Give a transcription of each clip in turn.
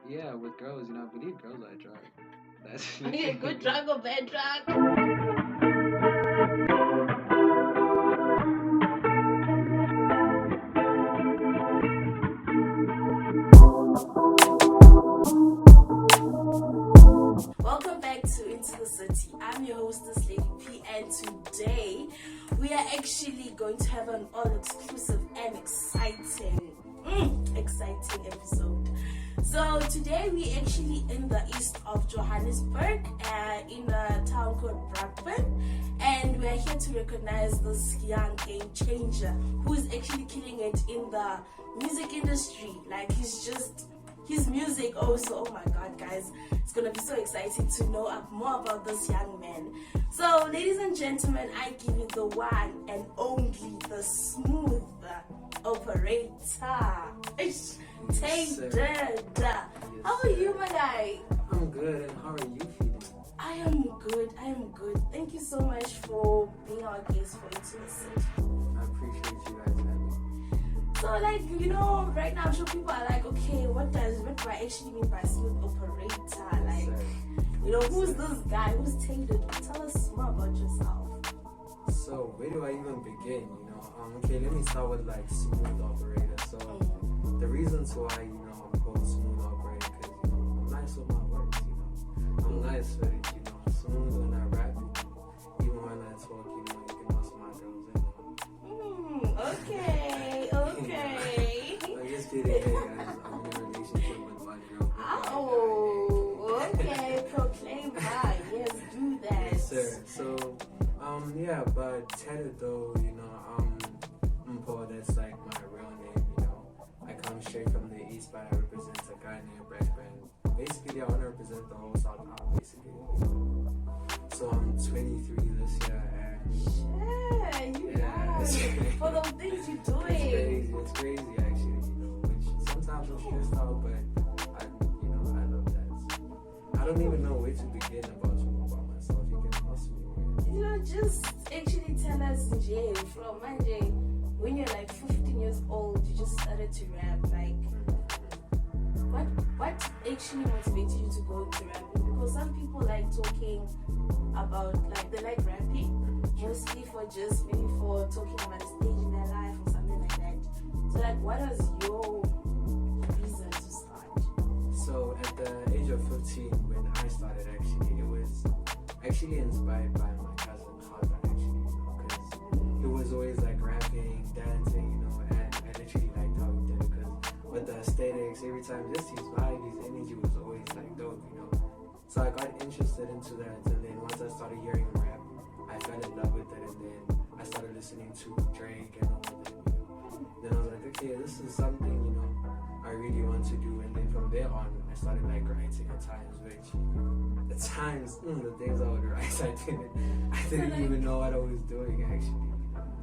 Yeah, with girls, you know, I believe girls are drug. That's A good drug or bad drug? Welcome back to Into the City. I'm your hostess, Lady P, and today we are actually going to have an all-exclusive and exciting episode. So today we actually in the east of Johannesburg, in a town called Brakpan, and we are here to recognize this young game changer who is actually killing it in the music industry. Like his music also, oh my god guys, it's gonna be so exciting to know more about this young man. So ladies and gentlemen, I give you the one and only, the smooth operator, Heildberg. How are you, my guy? I'm good, and how are you feeling? I am good. Thank you so much for being our guest for Into the City. I appreciate you guys having me. So like, you know, right now I'm sure people are like, okay, what do I actually mean by smooth operator? Like, you know, who's this guy? Who's Heildberg? Tell us more about yourself. So where do I even begin? You know, okay, let me start with like smooth operator. So the reasons why I'm called smooth operator, because I'm nice with my words. I'm nice with it. Smooth when I rap. Even when I talk, you can ask my girls. Okay. I'm just kidding, hey guys. I'm in a relationship with one girl. Oh, okay. Proclaim that. Yes, do that. Yes, sir. So, yeah, but Teddy though, Mpo, that's like my real name, I come straight from the east, but I represent a guy named Brakpan. Basically, I want to represent the whole South Island, basically. So I'm 23 this year, and for the things you're doing. It's crazy actually, which sometimes I'm stressed out, but I love that. I don't even know where to begin about myself. You can ask me. Just actually tell us, Jay, from Monday, when you're like 15 years old, you just started to rap. Like, what actually motivated you to go into rapping? Because some people like talking about, like, they like rapping mostly for just maybe for talking about a stage in their life or something like that. So like, what was your reason to start? So at the age of 15, when I started, actually, it was actually inspired by my cousin Heildberg, actually, because he was always like rapping, dancing, and I literally liked how he did it, because with the aesthetics, every time, just his vibe, his energy was always like dope, So I got interested into that, and then once I started hearing him rap, I fell in love with it, and then I started listening to Drake and all of that. Then I was like, okay, this is something, I really want to do. And then from there on, I started like writing at times, which at times, the things I would write, I didn't even know what I was doing actually.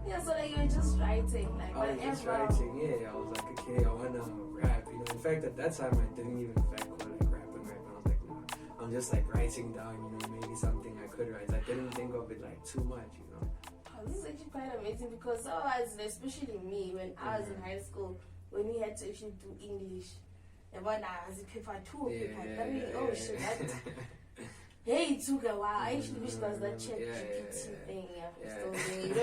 Yeah, so like you were just writing, like I was just writing, yeah. I was like, okay, I wanna rap, In fact, at that time, I didn't even call it rapping. I was like, nah, I'm just like writing down, maybe something I could write. I didn't think of it like too much, Oh, this is actually quite amazing, because especially me, when I was in high school, when we had to actually do English, and when I was in paper 2, paper 3, oh shit, that. Hey, it took a while. I actually wish there was that chat GPT thing.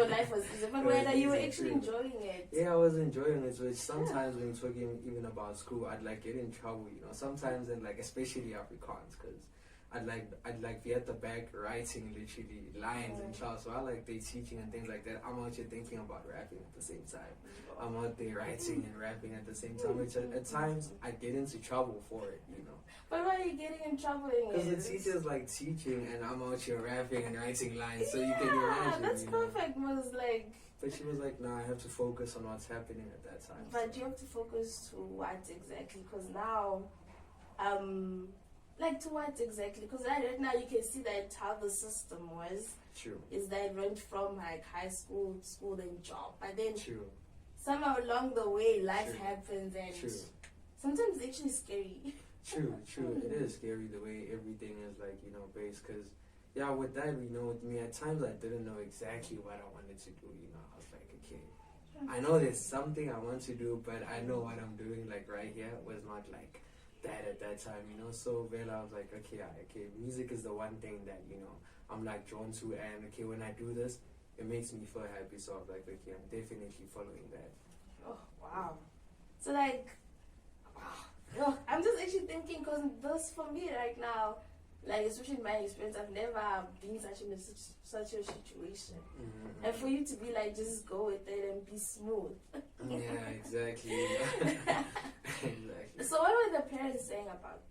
Life was easy. But whether you were actually enjoying it. Yeah, I was enjoying it. Which sometimes when talking even about school, I'd like get in trouble. Sometimes and like especially Afrikaans, because I'd like be at the back writing literally lines in class. So I like they teaching and things like that. I'm out here thinking about rapping at the same time. I'm out there writing and rapping at the same time, which at times I get into trouble for it, But why are you getting in trouble? Because the teacher's like teaching and I'm out here rapping and writing lines, so you can imagine. That's perfect. Was like. But she was like, "Nah, I have to focus on what's happening at that time." But you have to focus to what exactly? Because now, like to what exactly? Because right now you can see that how the system was. True. Is that it went from like high school, school, then job, but then. True. Somehow along the way, life happens, and sometimes it's actually scary. True. It is scary the way everything is like, based, because, with that, with me, at times I didn't know exactly what I wanted to do, I was like, okay, I know there's something I want to do, but I know what I'm doing, like, right here was not, like, that at that time, you know. So then I was like, okay, music is the one thing that, you know, I'm like drawn to, and okay, when I do this, it makes me feel happy. So I was like, okay, I'm definitely following that. Oh wow! So like, wow. Oh, I'm just actually thinking because this for me right now, like especially in my experience, I've never been in such a situation, and for you to be like, just go with it and be smooth. Yeah, exactly. Exactly. So what were the parents saying about that?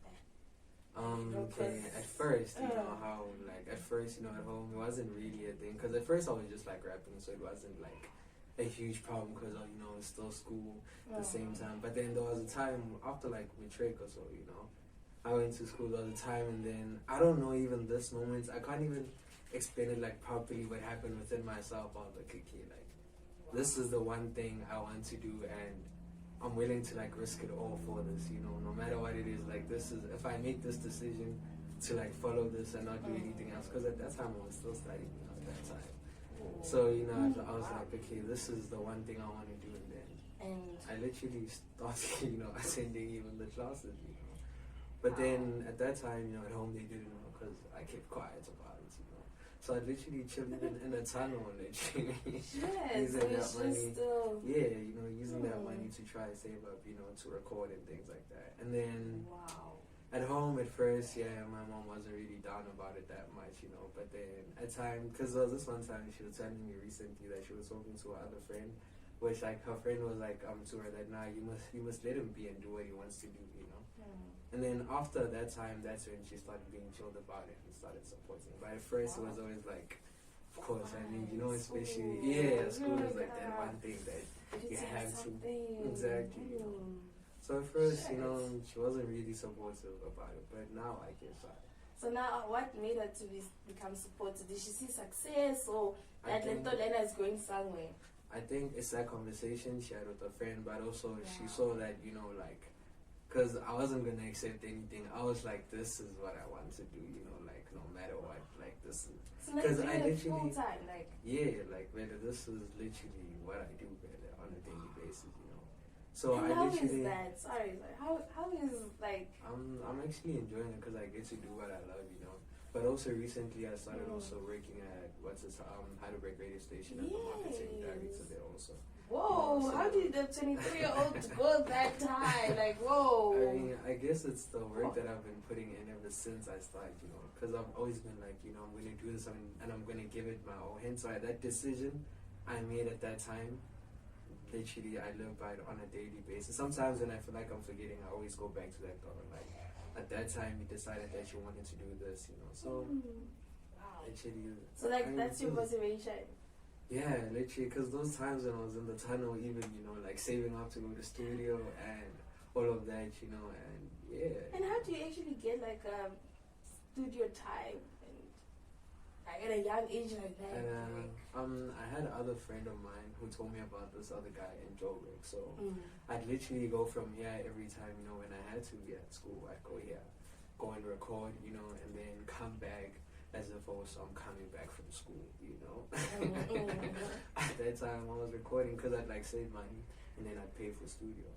Okay, at first, you know, how, like, at first, you know, at home, it wasn't really a thing, because at first I was just, like, rapping, so it wasn't, like, a huge problem, because, you know, it's still school at the same time, but then there was a time, after, like, matric or so, you know, I went to school all the time, and then, I don't know even this moment, I can't even explain it, like, properly what happened within myself. I was like, okay, like, this is the one thing I want to do, and I'm willing to like risk it all for this, you know, no matter what it is. Like, this is, if I make this decision to like follow this and not do anything else, because at that time I was still studying, you know, at that time. So, you know, I was like, okay, this is the one thing I want to do, and then I literally started, you know, attending even the classes, you know. But then at that time, you know, at home they didn't know because I kept quiet about it, you know. So I literally chilled in a tunnel, literally. Using that money. Yeah, you know, using that money to try to save up, you know, to record and things like that. And then at home at first, yeah, my mom wasn't really down about it that much, you know. But then at time, because there was this one time she was telling me recently that she was talking to her other friend, which like her friend was like to her that nah, you must let him be and do what he wants to do, you know. And then after that time, that's when she started being chilled about it and started supporting. But at first, it was always like, of course, I mean, you know, especially, school is like that one thing that you have to. Exactly. You know. So at first, you know, she wasn't really supportive about it, but now I guess So now, what made her to become supportive? Did she see success, or that Lena is going somewhere? I think it's that conversation she had with her friend, but also she saw that, you know, like, because I wasn't going to accept anything. I was like, this is what I want to do, you know, like, no matter what, like, this is... Because I literally... full-time, like... Yeah, like, better, this is literally what I do, better, on a daily basis, you know. So and I how literally... How is that? Sorry, how is, like... I'm actually enjoying it because I get to do what I love, you know. But also recently I started also working at, Heildberg radio station as a marketing director there also. Whoa, you know, so how did the 23-year-old go that high? Like, whoa. I mean, I guess it's the work that I've been putting in ever since I started, you know, because I've always been like, you know, I'm going to do this and I'm going to give it my all. Hence why that decision I made at that time, literally I live by it on a daily basis. Sometimes when I feel like I'm forgetting, I always go back to that thought. Like, at that time you decided that you wanted to do this, you know, so literally. So like, that's your motivation? Yeah, literally, because those times when I was in the tunnel, even, you know, like saving up to go to the studio and all of that, you know, and yeah. And how do you actually get like a studio time and like at a young age like that? And, I had another friend of mine who told me about this other guy in Jukebox, so I'd literally go from here every time, you know, when I had to be at school, I'd go here, go and record, you know, and then come back as if also I'm coming back from school, you know. At that time I was recording because I'd like save money and then I'd pay for studio.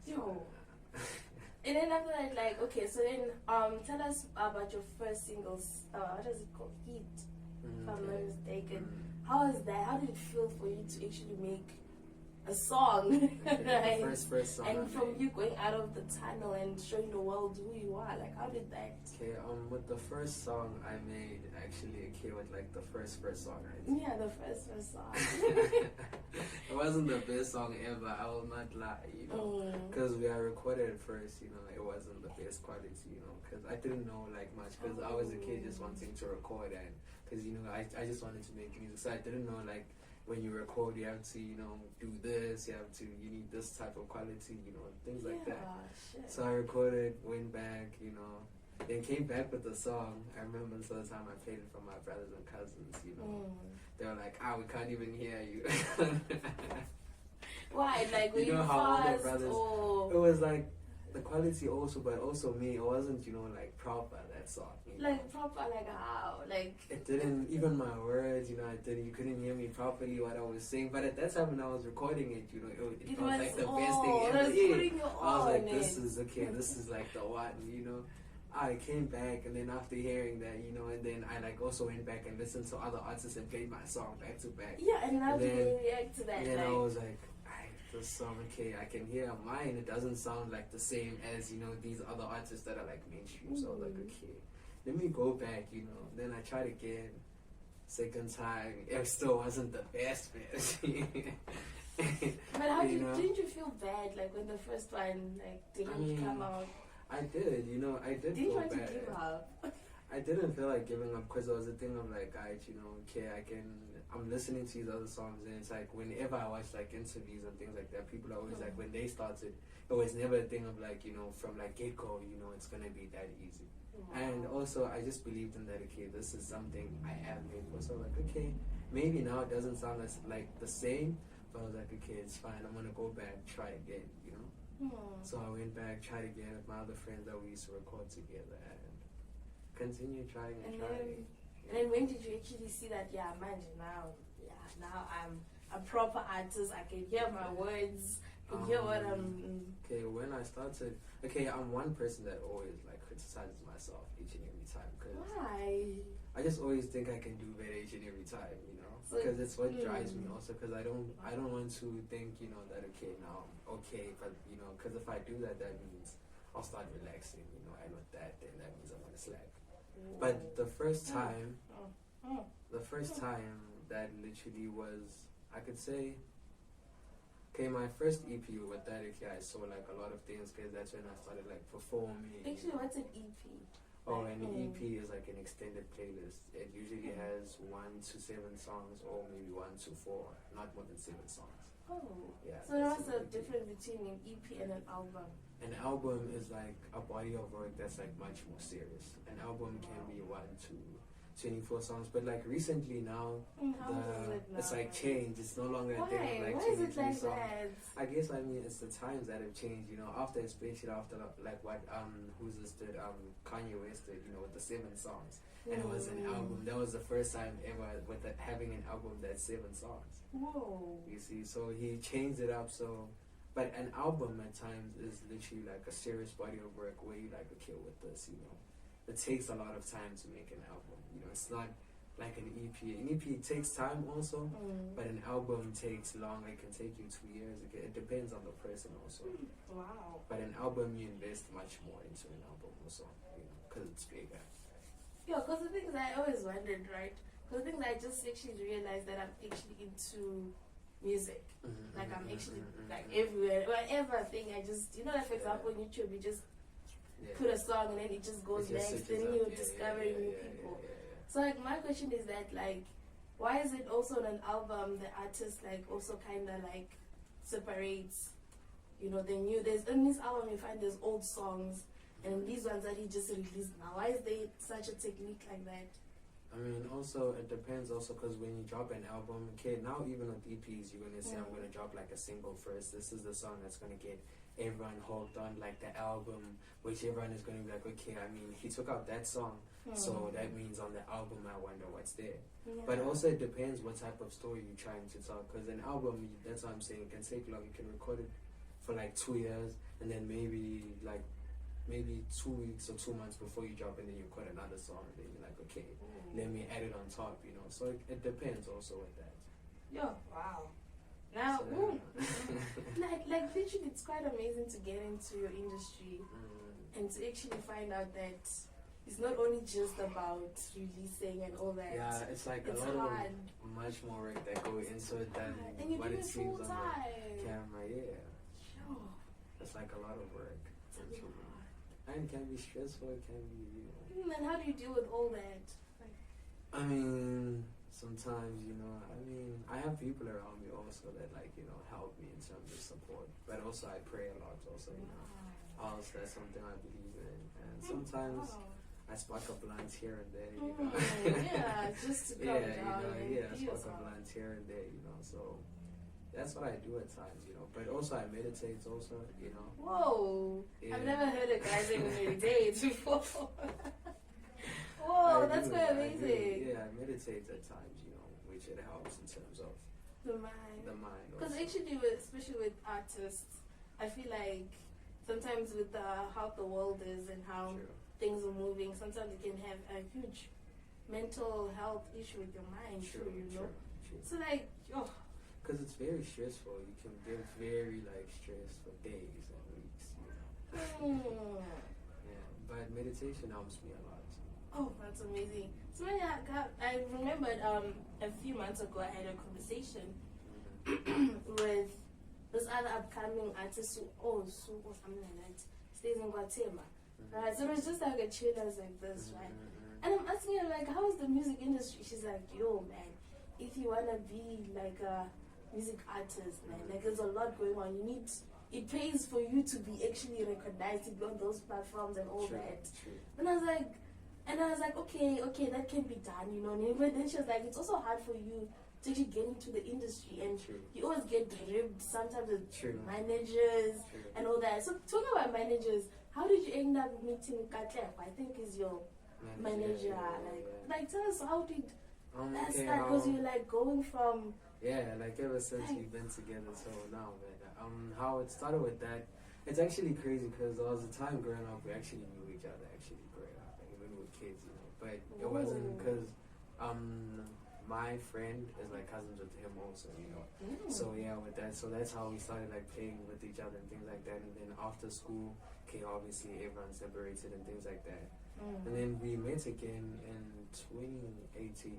Yo. And then after that, like, okay, so then tell us about your first singles, what is it called? Feat, if I'm not mistaken. How was that? How did it feel for you to actually make a song? Right? The first song. And from you going out of the tunnel and showing the world who you are, like, how did that? Okay, with the first song I made, actually, okay, with like the first song I did. Yeah, the first song. It wasn't the best song ever, I will not lie, you know, because we are recorded at first, you know, it wasn't the best quality, you know, because I didn't know like much, because I was a kid just wanting to record, and because, you know, I just wanted to make music, so I didn't know like when you record you have to, you know, do this, you need this type of quality, you know, things like that. Shit. So I recorded, went back, you know, then came back with the song. I remember the first time I played it for my brothers and cousins, you know. They were like, we can't even hear you. Why? Like, were you know how older brothers, it was like, the quality also, but also me, it wasn't, you know, like proper, that song. Like proper, like how? Like it didn't, even my words, you know, you couldn't hear me properly what I was saying. But at that time when I was recording it, you know, it was like the best thing ever. I was like, this is okay, this is like the one, you know. I came back, and then after hearing that, you know, and then I like also went back and listened to other artists and played my song back to back. Yeah, and how did you react to that? And then I was like, this song, okay, I can hear mine. It doesn't sound like the same as, you know, these other artists that are like mainstream. So I was like, okay, let me go back, you know. Then I tried again, second time. It still wasn't the best, man. But how didn't you feel bad, like when the first one like didn't come out? I did, you know, I did. Didn't you want to give up? I didn't feel like giving up because it was a thing of like, you know, okay, I'm listening to these other songs, and it's like whenever I watch like interviews and things like that, people are always like, when they started, it was never a thing of like, you know, from like get go, you know, it's gonna be that easy. And also I just believed in that, okay, this is something I am made for. So like, okay, maybe now it doesn't sound like the same, but I was like, okay, it's fine, I'm gonna go back, try again, you know. So I went back, tried again with my other friends that we used to record together, and continue trying and trying. And then when did you actually see that, man, now I'm a proper artist, I can hear my words, I can hear what I'm... Okay, when I started, I'm one person that always like criticizes myself each and every time. Why? I just always think I can do better each and every time, you know, because it's what drives me also, because I don't want to think, you know, that okay, now I'm okay, but you know, because if I do that, that means I'll start relaxing, you know, and with that, then that means I'm gonna slack. But the first time that literally was, I could say, okay, my first EP with that, okay, I saw like a lot of things, because that's when I started like performing. Actually, what's an EP? Oh, an EP is like an extended playlist. It usually has 1 to 7 songs, or maybe 1 to 4, not more than 7 songs. Oh, yeah. So what's the difference between an EP and an album? An album is like a body of work that's like much more serious. An album can be 1 to 24 songs, but like recently now, it's like changed. It's no longer a thing of like 23 songs. I guess it's the times that have changed. You know, especially after like what who's this did Kanye West did, you know, with the 7 songs, and it was an album. That was the first time ever with having an album that's 7 songs. Whoa! You see, so he changed it up. So, but an album at times is literally like a serious body of work where you like, okay, with this, you know. It takes a lot of time to make an album. You know, it's not like an EP. An EP takes time also, but an album takes long. It can take you 2 years. It depends on the person also. Wow. But an album, you invest much more into an album also, you know, because it's bigger. Yeah, because the thing is, I always wondered, right? Because the thing is, I just actually realized that I'm actually into music. Like I'm actually like everywhere. Whatever thing, I just, you know, like for example, on YouTube, you just put a song and then it just goes next, and you're discovering new people. So like my question is that, like, why is it also on an album the artist like also kind of like separates, you know, the new, there's in this album you find there's old songs and these ones that he just released now. Why is there such a technique like that? I mean, also it depends also, because when you drop an album, okay, now even with EPs, you're gonna say I'm gonna drop like a single first. This is the song that's gonna get everyone hooked on like the album, which everyone is gonna be like, okay, I mean, he took out that song, so that means on the album I wonder what's there. But also it depends what type of story you're trying to tell, because an album, that's what I'm saying, it can take long. You can record it for like 2 years, and then maybe 2 weeks or 2 months before you drop, and then you record another song, and then you're like, okay, let me add it on top, you know. So it depends also with that. Yo, wow. Now, like literally, it's quite amazing to get into your industry and to actually find out that it's not only just about releasing and all that. Yeah, it's like a lot of much more work that go into it than what it seems on the camera. Yeah, sure. It's like a lot of work. And it can be stressful. It can be, you know. And how do you deal with all that? Like, I mean, sometimes, you know, I have people around me also that, like, you know, help me in terms of support. But also I pray a lot also, you know. Also, that's something I believe in. And sometimes I spark up lines here and there, you know. Yeah, just to come down. I spark up lines here and there, you know. So that's what I do at times, you know. But also I meditate also, you know. Whoa! Yeah. I've never heard a guy say meditate before. Whoa, that's quite amazing. Yeah, I meditate at times, you know, which it helps in terms of the mind. The mind. Because actually, especially with artists, I feel like sometimes with how the world is and how things are moving, sometimes you can have a huge mental health issue with your mind, you know. So like, because it's very stressful. You can get very like stressed for days and weeks, you know. Yeah, but meditation helps me a lot. Oh, that's amazing. So I remembered a few months ago I had a conversation with this other upcoming artist or something like that. Stays in Guatemala. Right? So it was just like a chillers like this, right? And I'm asking her like, how is the music industry? She's like, yo man, if you wanna be like a music artist, man, like there's a lot going on. It pays for you to be actually recognized, to be on those platforms and all that. And I was like, okay, that can be done, you know. But then she was like, it's also hard for you to actually get into the industry, and you always get ribbed sometimes with managers and all that. So talking about managers, how did you end up meeting Katlep? I think is your manager. Like tell us, how did that start? Because you're like going from like ever since we've been together so now, man. How it started with that, it's actually crazy because there was a time growing up we actually knew each other growing up, like when we were kids, you know. But it wasn't because my friend is like cousins with him also, you know. So yeah, with that, so that's how we started like playing with each other and things like that. And then after school, obviously everyone separated and things like that. And then we met again in 2018.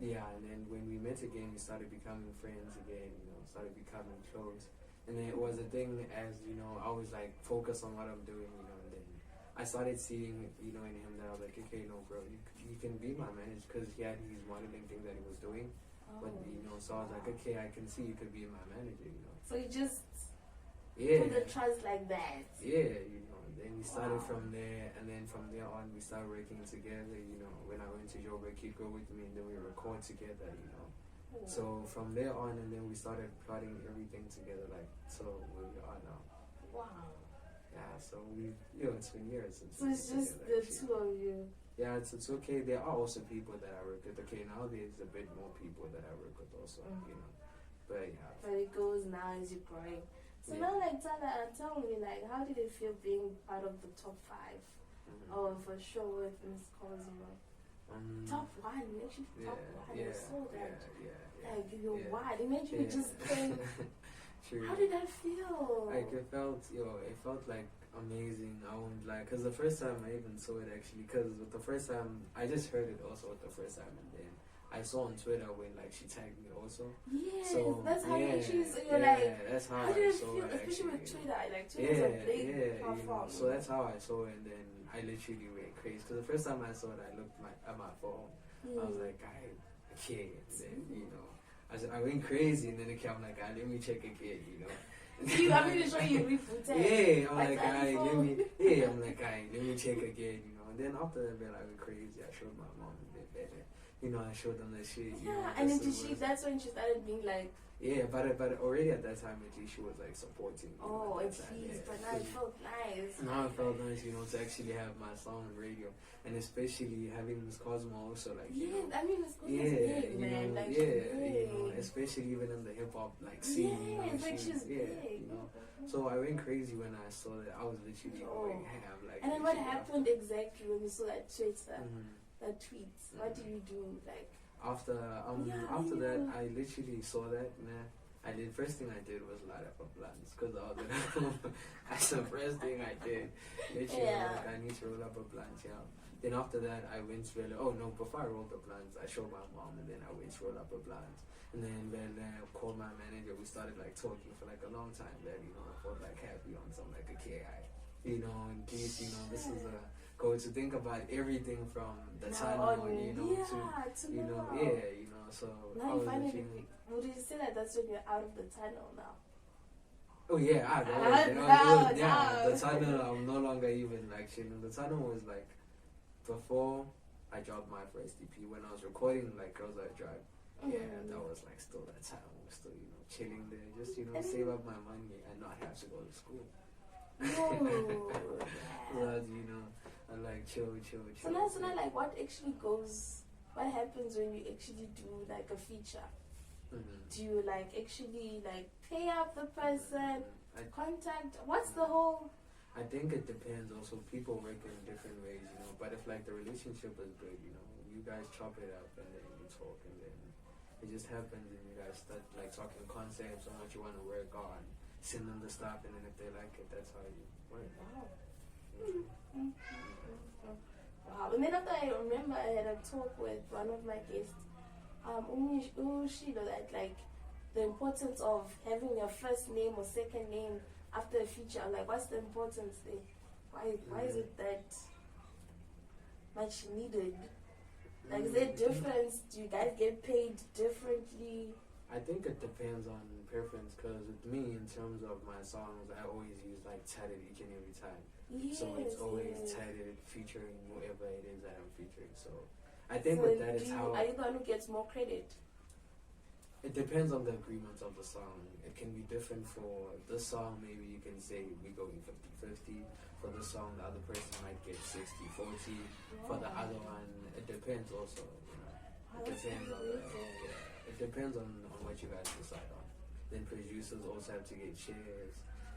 Yeah, and then when we met again, we started becoming friends again, you know, started becoming close. And then it was a thing, as you know, I was like focused on what I'm doing, you know. And then I started seeing, you know, in him that I was like, okay, no, bro, you can be my manager, because he had these modeling things that he was doing. But you know, so I was like, okay, I can see you could be my manager, you know. So you just put the trust like that. Yeah, you know. Then we started from there, and then from there on, we started working together. You know, when I went to Heildberg, he'd go with me, and then we record together. You know. So from there on, and then we started plotting everything together, like so where we are now. Wow. Yeah, so it's been years since. So it's just the two of you. Yeah, it's okay. There are also people that I work with. Okay, now there's a bit more people that I work with also, you know. But yeah. But it goes now as you're growing. So now, like, tell me, like, how did it feel being part of the top 5 of a show with Ms Cosmo? Top 1, you actually top 1. You saw that. Like, you're wild. Imagine you just playing. How did that feel? Like, it felt like amazing. I won't lie, because the first time I even saw it, actually, because with the first time, I just heard it also with the first time, and then I saw on Twitter when like she tagged me also. Yes, so, that's how you choose. You're that's how did I it saw feel, it, especially with actually. Twitter? Like Twitter's a big platform. You know, so that's how I saw it, and then I literally went crazy. Because the first time I saw it, I looked at my phone. I was like, okay. And then, you know, I went crazy, and then it came like, let me check again, you know. I'm really sure you refooted. I'm like, let me check again, you know. And then after that, I went crazy. I showed my mom a bit better. You know, I showed them that shit. Yeah, you know, and then that's when she started being like. Yeah, but already at that time, at least she was like supporting me. Oh, at least, but now it felt nice. Now it felt nice, you know, to actually have my song on radio, and especially having Ms Cosmo also, like. Yeah, I mean, Ms Cosmo is big, man. Like, you know, especially even in the hip hop like scene. Yeah, you know, like she's big. You know. So I went crazy when I saw that. I was literally going ham, like. And then what happened exactly when you saw that Twitter, that tweet? What did you do, like? After that, I literally saw that, man. First thing I did was light up a blunt, because I was like, that's the first thing I did. Literally, like, I need to roll up a blunt, yeah. Then after that, I went to, before I rolled the blunt, I showed my mom, and then I went to roll up a blunt. And then I called my manager. We started like talking for like a long time. Then, you know, I felt like happy on some like, okay, you know, in case, you know, this is a go to think about everything from the tunnel, you know, to you know, you know, so now you finally, would you say that that's when you're out of the tunnel now? Oh yeah, the tunnel, I'm no longer even like chilling. The tunnel was like before I dropped my first EP, when I was recording like Girls I Drive. Yeah, that was like still that time. I was still, chilling there, just, save up my money and not have to go to school. But, I like chill. So now, like, what happens when you actually do like a feature? Do you like actually like pay up the person, contact? What's the whole? I think it depends. Also, people work in different ways, But if like the relationship is good, you guys chop it up and then you talk, and then it just happens, and you guys start like talking concepts on what you want to work on. Send them the stuff, and then if they like it, that's how you work. Wow. Wow. And then after, I remember I had a talk with one of my guests, Shido, that like the importance of having your first name or second name after a feature. Like, what's the importance there? Why is it that much needed? Like, is there a difference? Do you guys get paid differently? I think it depends on preference, because with me, in terms of my songs, I always use like tatted each and every time. Yes, so it's always tatted featuring whoever it is that I'm featuring. So I think with that is how... Are you the one who gets more credit? It depends on the agreements of the song. It can be different for this song. Maybe you can say we going 50-50. For this song, the other person might get 60-40. For the other one, it depends also. It depends on it depends on what you guys decide on. Then producers also have to get shares.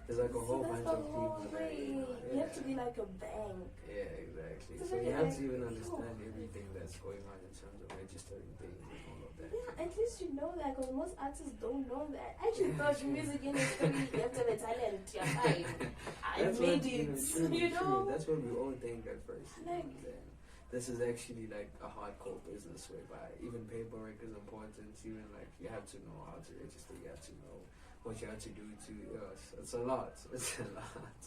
There's like a whole bunch of people that you have to be like a bank. Yeah, exactly. So you have to even understand everything that's going on in terms of registering things and all of that. Yeah, at least you know that, because most artists don't know that. I actually thought music industry, you have to have a talent. You're fine. I made it. True. That's what we all think at first. This is actually like a hardcore business whereby even paperwork is important. Even like you have to know how to register. You have to know what you have to do to it's a lot. It's a lot.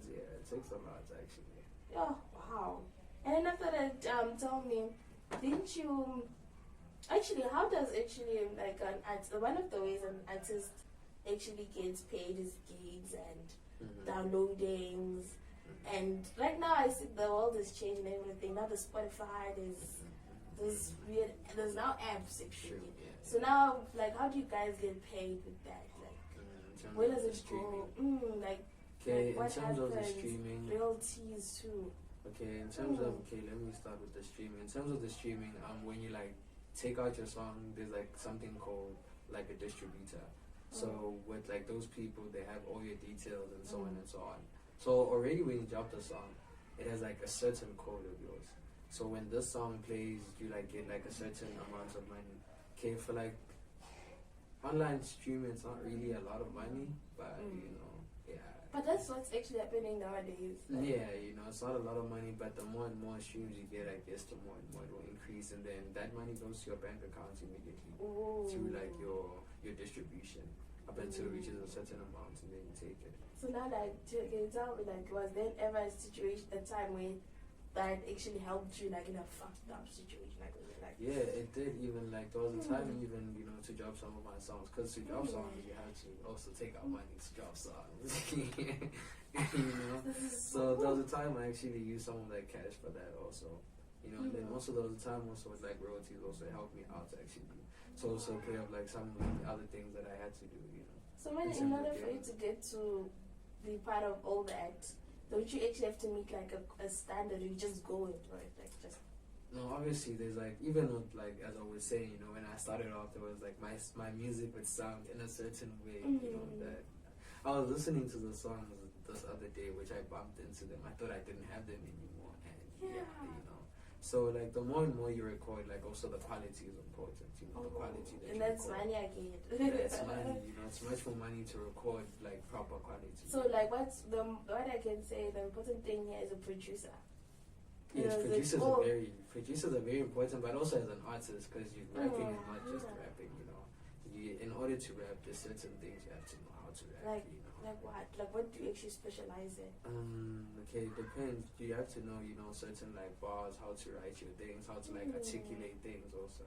Yeah, it takes a lot actually. Oh wow. And then after that, tell me, didn't you actually, how does actually like an artist, one of the ways an artist actually gets paid is gigs and downloadings, and right now I see the world is changing and everything. Now the Spotify, there's now apps actually. So now, like, how do you guys get paid with that? Like, where does it go? Okay, what in terms of the happens? streaming, royalties too. Okay, in terms of let me start with the streaming. In terms of the streaming, when you like take out your song, there's like something called like a distributor. So with like those people, they have all your details and so on and so on. So already when you drop the song, it has like a certain code of yours. So when this song plays, you like get like a certain amount of money. Okay, for like online streaming, it's not really a lot of money, but yeah. But that's what's actually happening nowadays. Yeah, it's not a lot of money, but the more and more streams you get, I guess the more and more it will increase, and then that money goes to your bank account immediately through like your distribution up until it reaches a certain amount, and then you take it. So now, like, can you tell me, like, was there ever a time when that actually helped you, like, in a fucked up situation, like? Yeah, it did. Even like there was a time even to drop some of my songs, because to drop songs you have to also take out money to drop songs. So there was a time I actually used some of that cash for that also. And then also there was a time also with like royalties also helped me out actually to also pay up like some of the other things that I had to do. So when in order for you to get to be part of all that, don't you actually have to meet like a standard? You just go it, right? Like just. No, obviously there's like, even with like, as I was saying, when I started off, there was like my music would sound in a certain way, that I was listening to the songs this other day, which I bumped into them. I thought I didn't have them anymore, and so like the more and more you record, like also the quality is important, the quality that and that's record. Money again. That's money, it's much more money to record like proper quality. So like what I can say, the important thing here is a producer. Yes, producers are very important, but also as an artist, because you're rapping is not just rapping. In order to rap, there's certain things you have to know how to rap. Like what? Like what do you actually specialize in? Okay, it depends. You have to know, certain like bars, how to write your things, how to like articulate things also,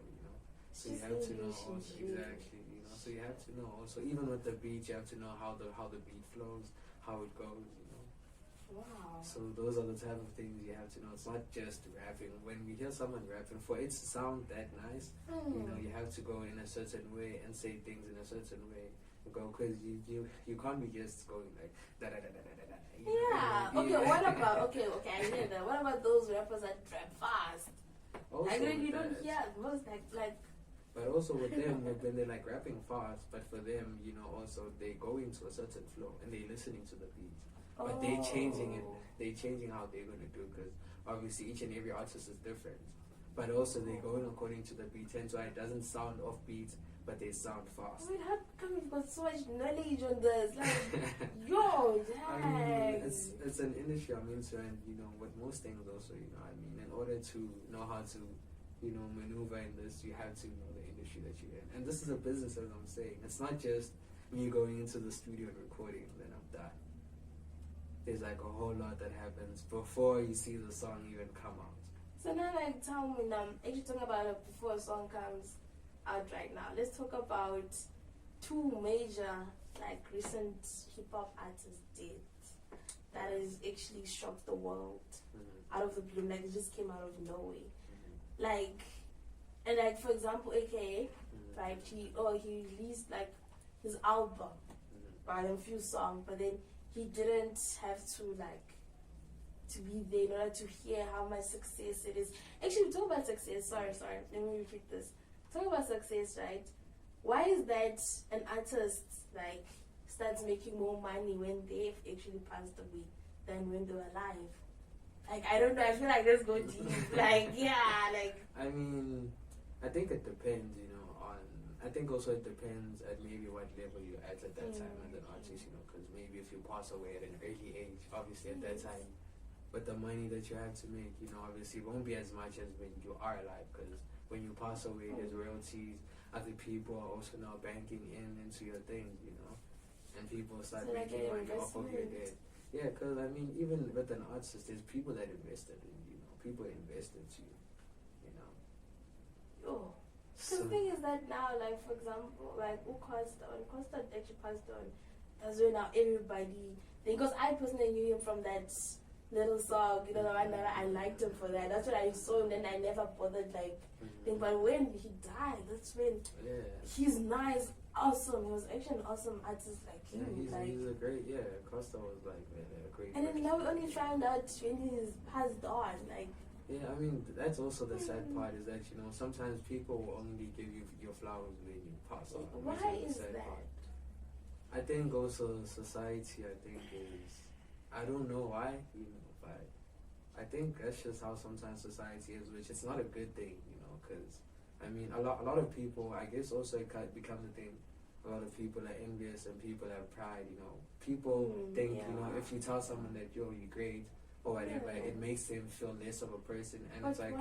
So you have to know also exactly, So you have to know also, even with the beat, you have to know how the beat flows, how it goes, Wow. So those are the type of things you have to know. It's not just rapping. When we hear someone rapping, for it to sound that nice, you know, you have to go in a certain way and say things in a certain way. Because you can't be just going like da da da da da da. Yeah. Okay. What about okay? I hear that. What about those rappers that rap fast? Also I mean, you with don't that, hear most like. But also with them, when they're like rapping fast, but for them, you know, also they go into a certain flow and they listening to the beat. But they changing it. They changing how they're gonna do, because obviously each and every artist is different. But also they going according to the beat, and so it doesn't sound off beat, but they sound fast. I mean, how come you've got so much knowledge on this? Like, yo, I mean, it's an industry I'm into, and you know, with most things also, you know, I mean, in order to know how to, you know, maneuver in this, you have to know the industry that you're in. And this is a business, as I'm saying. It's not just me going into the studio and recording and then I'm done. There's like a whole lot that happens before you see the song even come out. So now, like, tell me now, actually talking about it before a song comes out right now, let's talk about two major, like, recent hip-hop artists did that has actually shocked the world out of the blue. Like, it just came out of nowhere. Like, and like, for example, AKA, right, he released, like, his album, right, a few songs, but then he didn't have to, like, to be there in order to hear how much success it is. Actually, talk about success. Sorry. Let me repeat this. Talk about success, right? Why is that an artist, like, starts making more money when they've actually passed away than when they were alive? Like, I don't know. I feel like let's go deep. Like, yeah, like. I mean, I think it depends, you know, on. I think also it depends at maybe what level you're at that time as an artist, you know, because maybe if you pass away at an early age, obviously at that time, but the money that you have to make, you know, obviously won't be as much as when you are alive, because when you pass away, there's royalties. Other people are also now banking into your things, you know, and people start making money off of your dead. Yeah, because I mean, even with an artist, there's people that invested in, you know, people invest into you know. Oh. So the thing is that now, like, for example, like, Costa actually passed on, that's when now everybody, because I personally knew him from that little song, you know, I liked him for that. That's when I saw him, and I never bothered, like, but when he died, that's when he's nice, awesome. He was actually an awesome artist, like him. Yeah, he's a great, Costa was like a great. And then now we only found out when he's passed on, like. Yeah, I mean, that's also the sad part, is that, you know, sometimes people will only give you your flowers when you pass on. Why is that? Part. I think also society, I don't know why, you know, but I think that's just how sometimes society is, which is not a good thing, you know, because, I mean, a lot of people, I guess also it becomes a thing. A lot of people are envious and people have pride, you know. People think, you know, if you tell someone that, yo, you're great, or whatever, it makes them feel less of a person. And but it's like,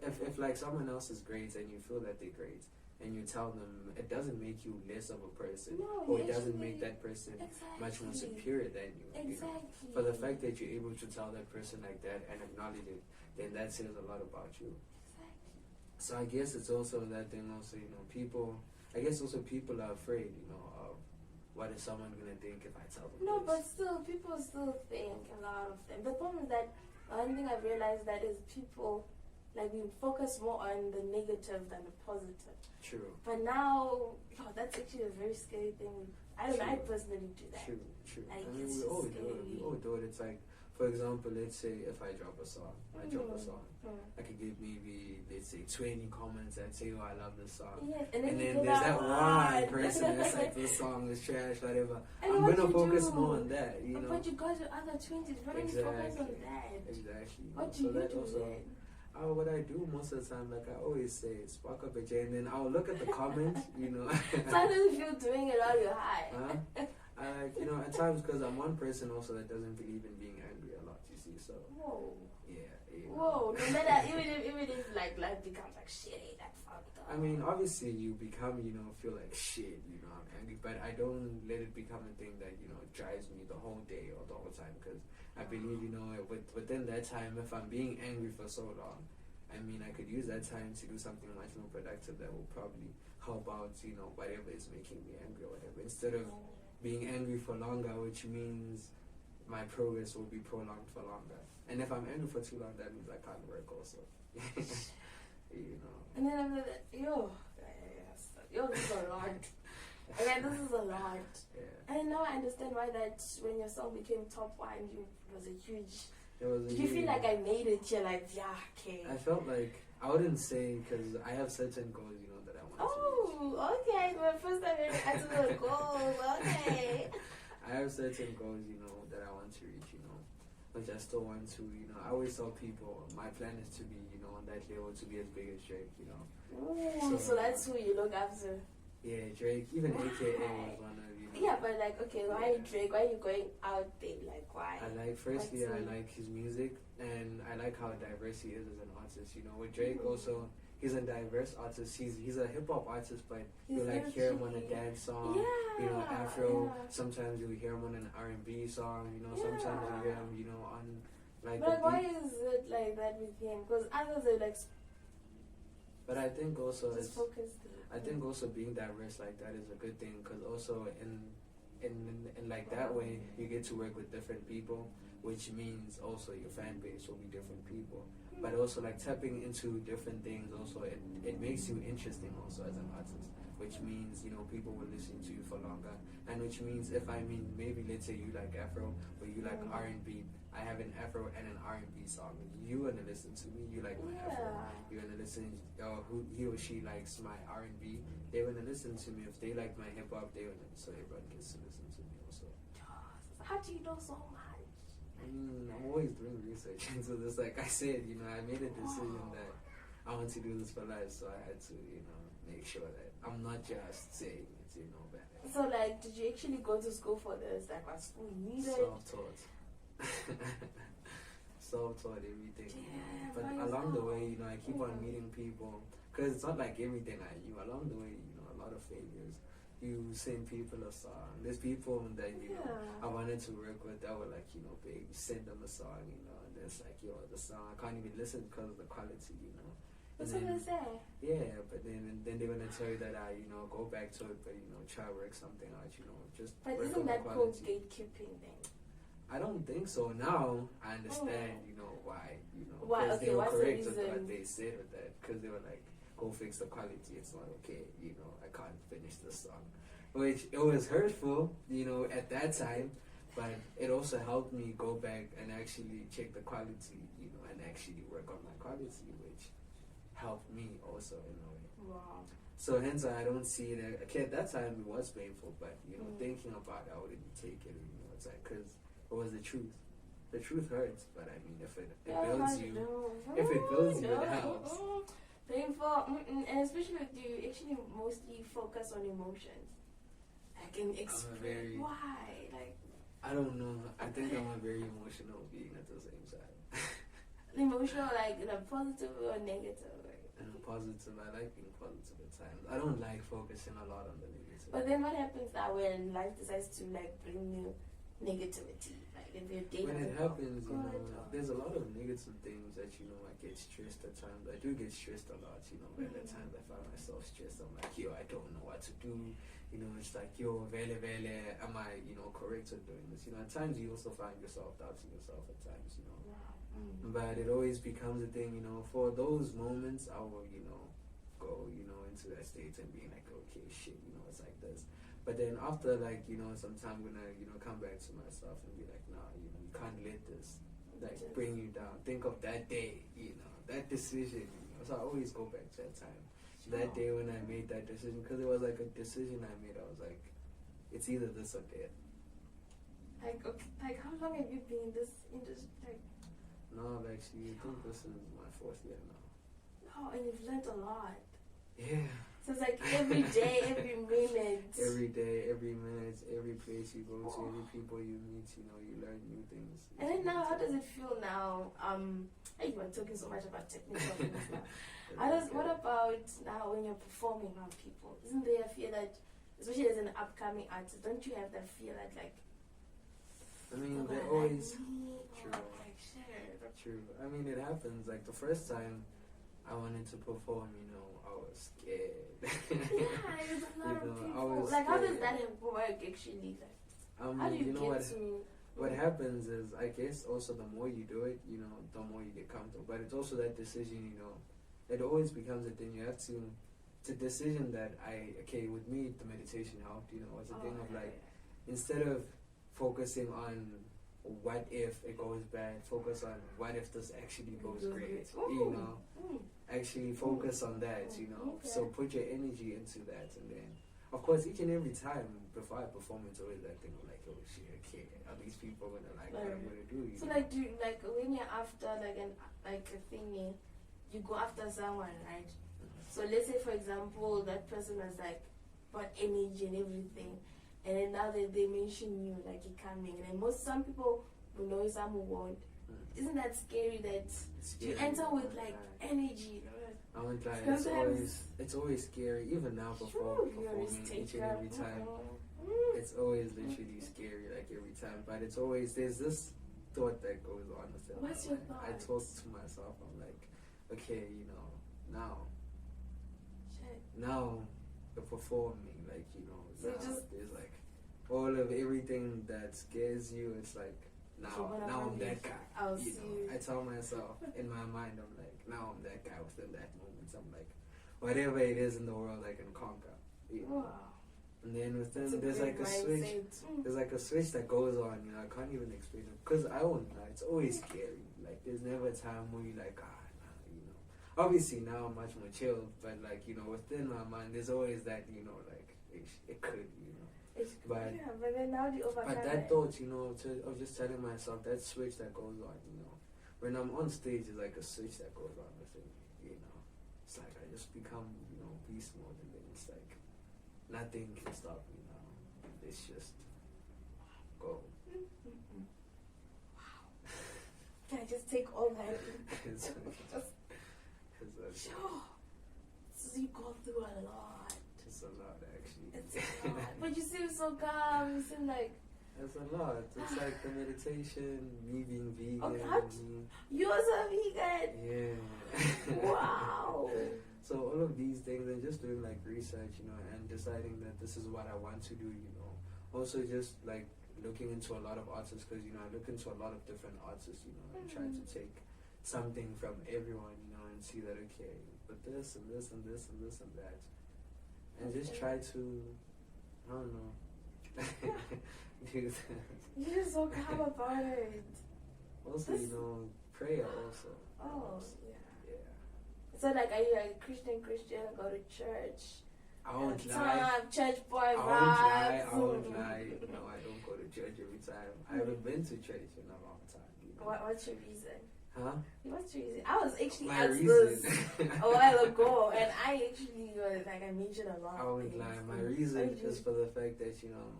if like someone else is great and you feel that they're great, and you tell them, it doesn't make you less of a person, or it doesn't make that person much more superior than you. You know? For the fact that you're able to tell that person like that and acknowledge it, then that says a lot about you. So I guess it's also that thing also, you know, people are afraid, you know, of what is someone gonna think if I tell them this? But still, people still think, a lot of them. The problem is that one thing I've realized that is people, like, we focus more on the negative than the positive. True. But now, that's actually a very scary thing. I don't know, I personally do that. True. Like, I mean, we all do it. It's like, for example, let's say if I drop a song, I could get maybe, let's say, 20 comments that say, oh, I love this song. Yes, and then there's that one person that's like, this song is trash, whatever. I'm going to focus more on that, you know. But you got your other 20, why don't you focus on that? Exactly. What do you do then? What I do most of the time, like I always say, spark up a J, and then I'll look at the comments, you know. Sometimes if you're doing it while you're high. You know, at times, because I'm one person also that doesn't believe in being angry a lot, you see, so. Whoa. Yeah. Whoa, no matter, even if like life becomes like shit, that fucked up. I mean, obviously you become, you know, feel like shit, you know, I'm angry, but I don't let it become a thing that, you know, drives me the whole day or the whole time, because I believe, you know, within that time, if I'm being angry for so long, I mean, I could use that time to do something much more productive that will probably help out, you know, whatever is making me angry or whatever, instead of being angry for longer, which means my progress will be prolonged for longer. And if I'm angry for too long, that means I can't work also. You know. And then I'm like, yo, this is a lot. Okay, this is a lot. Yeah. And now I understand why that when your song became top one, it was a huge. Did you huge, feel like I made it? You're like, yeah, okay. I felt like, I wouldn't say, because I have certain goals, you know, that I want to reach. Oh, okay. My first time hearing actual goals. Okay. I have certain goals, you know, that I want to reach, you know, which I still want to, you know. I always tell people my plan is to be, you know, on that level, to be as big as Drake, you know. Ooh, so that's who you look after. Yeah, Drake, even AKA was one of, you know. Yeah, but like, okay, why Drake? Why are you going out there? Like, why? I like, firstly, I like his music, and I like how diverse he is as an artist, you know. With Drake also, he's a diverse artist. He's a hip hop artist, but you like hear him on a dance song, you know, Afro. Sometimes you hear him on an R&B song, you know. Sometimes you hear him, you know, on like. But why is it like that with him? Because others are like. But I think also just focused. I think also being diverse like that is a good thing, because also in like that way you get to work with different people, which means also your fan base will be different people. But also like tapping into different things also, it makes you interesting also as an artist, which means, you know, people will listen to you for longer, and which means maybe let's say you like Afro or you like R&B, I have an Afro and an R&B song, you wanna listen to me, you like my Afro, you wanna listen, who he or she likes my R&B, they wanna listen to me. If they like my hip hop, they wanna, so everyone gets to listen to me also. How do you know so much? I'm always doing research into this. Like I said, you know, I made a decision that I want to do this for life, so I had to, you know, make sure that I'm not just saying it, you know, but. So like, did you actually go to school for this? Like, what school needed? Self-taught. Self-taught everything. Yeah, but along the way, you know, I keep on meeting people, because it's not like everything I knew. Along the way, you know, a lot of failures. You send people a song. There's people that, you know, I wanted to work with that were like, you know, big, send them a song, you know, and it's like, yo, the song, I can't even listen because of the quality, you know. What's it gonna say? Yeah, but then they're gonna tell you that I, you know, go back to it, but, you know, try to work something out, you know, just. But isn't that called gatekeeping then? I don't think so. Now I understand, you know, why, you know, why? Okay, they were what's correct the with reason? what they said with that, because they were like, go fix the quality. It's not okay, you know. I can't finish this song, which it was hurtful, you know, at that time. But it also helped me go back and actually check the quality, you know, and actually work on my quality, which helped me also in a way. Wow. So hence I don't see it. Okay, at that time it was painful, but you know, thinking about it, I wouldn't take it. You know, it's like, because it was the truth. The truth hurts, but I mean, if it builds you, if it builds you, it helps. Painful, and especially if you actually mostly focus on emotions. I can explain why. Like, I don't know. I think I'm a very emotional being at the same time. Emotional, like in a positive or negative way? In a positive, I like being positive at times. I don't like focusing a lot on the negative. But then what happens now when life decides to like bring you negativity? Like if your day when it happens, you know, there's a lot of negative things that, you know, I get stressed at times. I do get stressed a lot, you know, but at times I find myself stressed. I'm like, yo, I don't know what to do. You know, it's like, yo, vele, am I, you know, correct at doing this? You know, at times you also find yourself doubting yourself at times, you know. But it always becomes a thing, you know, for those moments, I will, you know, go, you know, into that state and being like, okay, shit, you know, it's like this. But then after, like, you know, sometime I'm gonna, you know, come back to myself and be like, nah, you know, you can't let this, like, bring you down. Think of that day, you know, that decision, you know. So I always go back to that time. That day when I made that decision, because it was like a decision I made. I was like, it's either this or that. Like, okay, like how long have you been in this industry? Like, no, I've actually, I think this is my 4th year now. Oh, and you've learned a lot. Yeah. So it's like every day, every minute. Every day, every minute, every place you go to, every people you meet, you know, you learn new things. And then now, how does it feel now? Hey, you are talking so much about technical things now. What about now when you're performing around people? Isn't there a fear that, especially as an upcoming artist, don't you have that fear that like? I mean, they always true. Like, shit. True. I mean, it happens. Like the first time I wanted to perform, you know, I was scared. Yeah, there's a lot of people. I was like, scared. how does that work actually? Like, how do you get to? what happens is, I guess, also the more you do it, you know, the more you get comfortable. But it's also that decision, you know, it always becomes a thing. You have to, it's a decision that with me, the meditation helped, you know, it's a thing of like, instead of focusing on what if it goes bad, focus on what if this actually goes great, you know, actually focus on that, you know, so put your energy into that. And then, of course, each and every time before I perform, it's always that thing of like, oh shit, okay, are these people gonna like what I'm gonna do? So like, do like when you're after like a thingy, you go after someone, right? So let's say, for example, that person has like brought energy and everything, and then now they mention you, like you're coming, and then some people will know, some who won't. Isn't that scary that you enter with like energy? I won't lie, it's always scary, even now before performing each and every time. It's always literally scary, like every time. But it's always, there's this thought that goes on with it. What's your thought? I talk to myself, I'm like, okay, you know, now you're performing, like, you know, so now there's like all of everything that scares you, it's like, now I'm that guy. You know, I tell myself in my mind, I'm like, now I'm that guy within that moment. I'm like, whatever it is in the world, I can conquer. You know? Wow. And then within, there's like a switch. There's like a switch that goes on. You know, I can't even explain it because I won't lie. It's always scary. Like, there's never a time where you're like, nah, you know. Obviously now I'm much more chill, but like, you know, within my mind, there's always that, you know, like it could, you know. But then now you overcome that thought, you know, I was just telling myself, that switch that goes on, you know, when I'm on stage, it's like a switch that goes on within me, you know. It's like I just become, you know, beast mode, and then it's like nothing can stop me now. It's just go. Wow. Can I just take all that? Sure. So you go through a lot. It's a lot, actually. It's a lot. But you seem so calm. You seem like... It's a lot. It's like the meditation, me being vegan. Oh, what? You're also vegan? Yeah. Wow. So all of these things, and just doing like research, you know, and deciding that this is what I want to do, you know. Also just like looking into a lot of artists, because, you know, I look into a lot of different artists, you know, and trying to take something from everyone, you know, and see that, okay, but this and this and this and this and that. And just try to, I don't know, do that. You're so calm about it. Also, you know, prayer also. Oh, yeah. Yeah. So, like, are you like Christian, go to church? I won't lie. Church boy I won't lie. No, I don't go to church every time. I haven't been to church in a long time. You know? What's your reason? Huh? What's your reason? I was actually my asked reason. this a while ago, and I actually like I mentioned a lot. I won't lie. My reason is for the fact that, you know,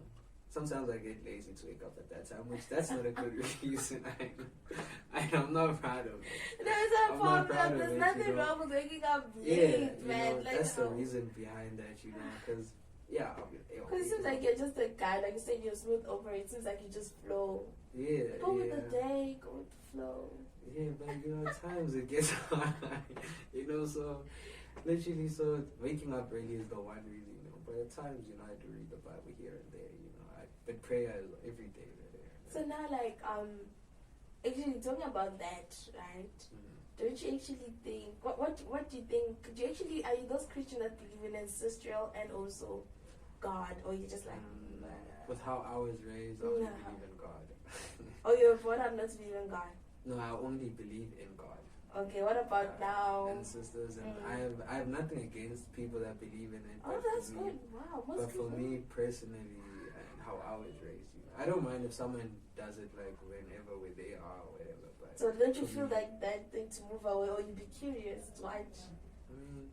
sometimes I get lazy to wake up at that time, which that's not a good reason. I'm not proud of it. There's a problem. There's nothing wrong with waking up late, man. Know, like, that's the reason behind that, you know, because because it seems like you're just a guy, like you said, you're smooth over it. Seems like you just flow. Yeah. Go with the day. Go with the flow. Yeah, but you know, at times it gets hard, you know, so literally, so waking up early is the one reason, you know, but at times, you know, I do read the Bible here and there, you know, but prayer is every day. So now, like, actually talking about that, right, don't you actually think, what do you think, are you those Christians that believe in ancestral and also God, or you just like... with how I was raised, I only believe in God. Oh, you were brought up not to believe in God? No, I only believe in God. Okay, what about now? Ancestors, and I have nothing against people that believe in it. Oh, that's good. Wow. But for me personally, and how I was raised, you know, I don't mind if someone does it like whenever where they are or whatever. But so don't you feel like that thing to move away, or you be curious to watch? I mean,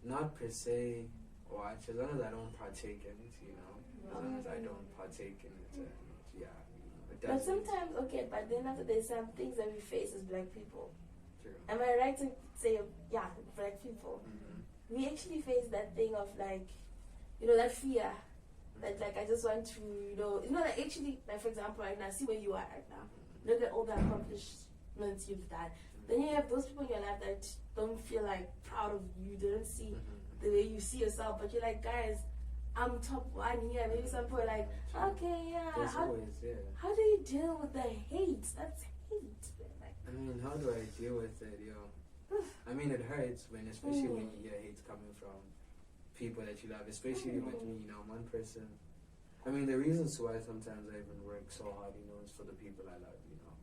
not per se watch, as long as I don't partake in it, you know. As long as I don't partake in it, yeah. But sometimes, okay, but then after there's some things that we face as black people. True. Am I right to say, yeah, black people? We actually face that thing of like, you know, that fear. That like, I just want to, you know, like actually, like for example, right now, see where you are right now. Look at all the accomplishments you've done. Then you have those people in your life that don't feel like proud of you. They don't see the way you see yourself. But you're like, guys, I'm top one here. Maybe some people are like, okay, yeah. There's always, yeah. How do you deal with the hate? That's hate. Like, I mean, how do I deal with it, yo? I mean, it hurts especially when you hear hate coming from people that you love, especially with me, you know, I'm one person. I mean, the reasons why sometimes I even work so hard, you know, is for the people I love, you know.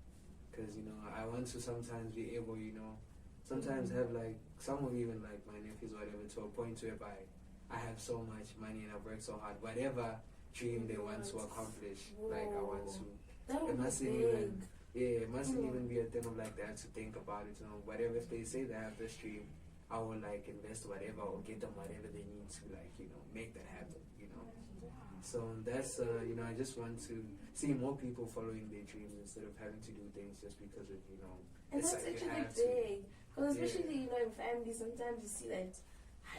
Because, you know, I want to sometimes be able, you know, sometimes have like, some of even like my nephews or whatever, to a point whereby I have so much money and I've worked so hard, whatever dream they want to accomplish, like I want to. It mustn't even, it mustn't even be a thing of like that to think about it, you know, whatever, if they say they have this dream, I will like invest whatever or get them whatever they need to, like, you know, make that happen, you know. So that's, you know, I just want to see more people following their dreams instead of having to do things just because of, you know, and it's that's like actually big. Because especially, you know, in family, sometimes you see that,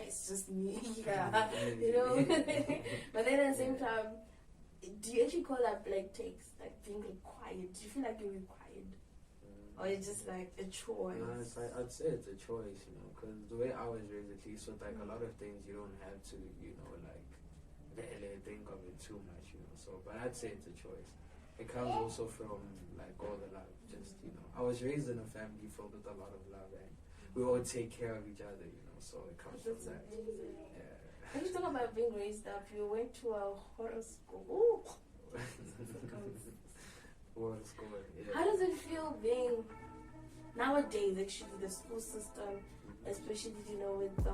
it's just me, you know. But then at the same time, do you actually call that black takes, like being required? Do you feel like you're required? Or it's just like a choice? No, I'd say it's a choice, you know, because the way I was raised, at least with like a lot of things, you don't have to, you know, like really think of it too much, you know. So, but I'd say it's a choice. It comes also from like all the love, just, you know. I was raised in a family filled with a lot of love, and we all take care of each other, you know. So it comes from that. Yeah. When you talk about being raised up, you went to a horror school. Ooh. Horror school, yeah. How does it feel being nowadays? Actually, the school system, especially, you know, with the